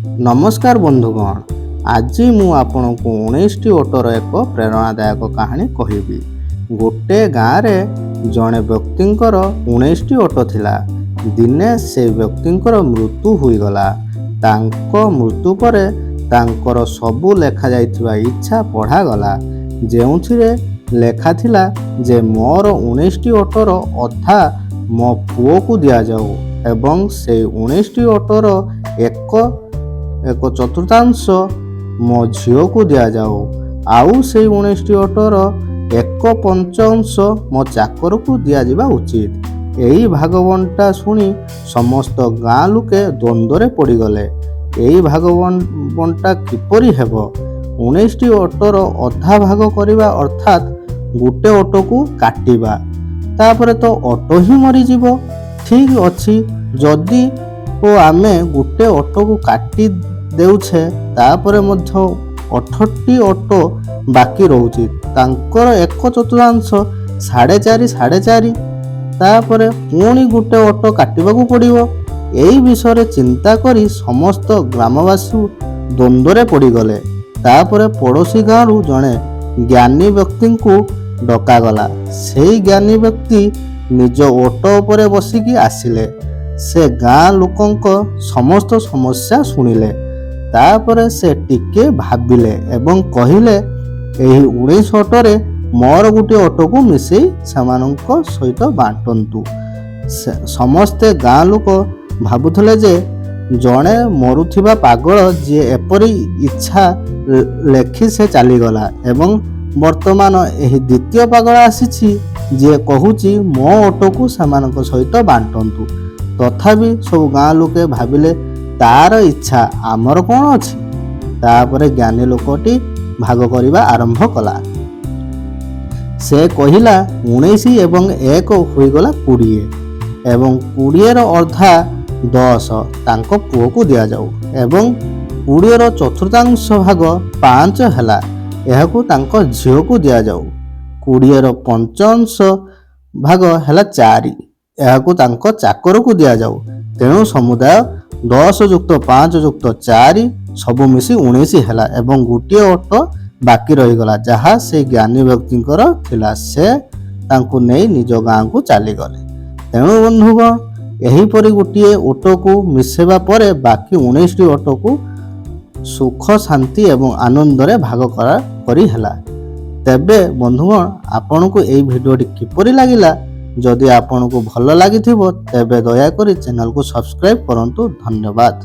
नमस्कार बंधुगण, आज मु आपनकु 19टी ऑटोर एक प्रेरणादायक कहानी कहबी। गोटे गाँव रे जड़े व्यक्तिंकर 19टी ऑटो थिला। दिने से व्यक्तिंकर मृत्यु होईगला। तांको मृत्यु परे तांकर सबु लेखा जाइथिबा इच्छा पढ़ा गला, जेउथिरे लेखा थिला जे मोर 19टी ऑटोर अधा मो पुओ को दिया जाऊ एवं से 19टी ऑटोर एक चतुर्थांश मो झील को दि जाऊ, आउ से 19टी ऑटोर एक पंचांश मो चाकर को दिया उचित। यही भागवंटा शुणी समस्त गाँ लोके द्वंद्व पड़गले। यही भागवंटा किपरि हेब? 19टी ऑटोर अधा भाग करवा अर्थात गोटे ऑटो को काटिबा, तापरे तो ऑटो ही मरीजिब। ठीक अच्छी, जदि आमे गोटे ऑटो को काटी देउछे तापरे मध्य 18टी ऑटो बाकी रहुछि, तांकर एक चतुर्थांश 4.5 तापरे पुणी गोटे ऑटो काटिबाकू पड़िबो। एही विषय चिंता करी समस्त ग्रामवासी द्वंद्व पड़गले। तापरे पड़ोशी गाँव जड़े ज्ञानी व्यक्ति को डकागला। से ज्ञानी व्यक्ति निज ऑटो उपरे बसिकी आसिले। से गाँ लोकंक समस्त समस्या शुणिले। तापरे से टिके भाबिले एवं कहिले एही 19 ऑटोरे मोर गोटे ऑटो को मिसेई सेमानंक सहित बांटंतु। समस्ते गाँ लोक भाबुथले जे जड़े मरुथिबा पागल जी एपरी इच्छा लेखी से चलीगला एवं वर्तमान एही द्वितीय पागल आसीछि जे कहूची मो ऑटो को सेमानंक सहित बांटंतु। तथापि सब गाँ लोके भाबिले तार इच्छा आमर कौन अछि। तापरे ज्ञानी लोकटी भाग करवा आरंभ कला। से कहिला 19 एवं 1 होईगला 20 एवं 20 रो अर्धा 10 तांको पुओ को दिया जाऊ एवं 20 रो चतुर्थांश भाग 5 हैला एहाकू तांको झियो को दिया जाऊ। 20 रो पंचांश भाग हैला 4 एहाकू तांको चाकर को दिया जाऊ। तेणु समुदाय 10 + 5 + 4 सबु मिसी 19 हैला एवं गोटे ऑटो बाकी रहीगला, जहाँ से ज्ञानी व्यक्तिंकर थिला। से तांको नहीं निज गाँ को चली गले। तेणु बंधुगण, एहीपरि गोटे ऑटो को मिसेबा परे बाकी 19टी ऑटो को सुख शांति एवं आनंद रे भाग करी हैला। तेबे बंधुगण, आपन को एई भिडियोटी किपरि लागिला? जदि आपन को भल लागिथिबो तेबे दया करी चैनल को सब्सक्राइब करंतु। धन्यवाद।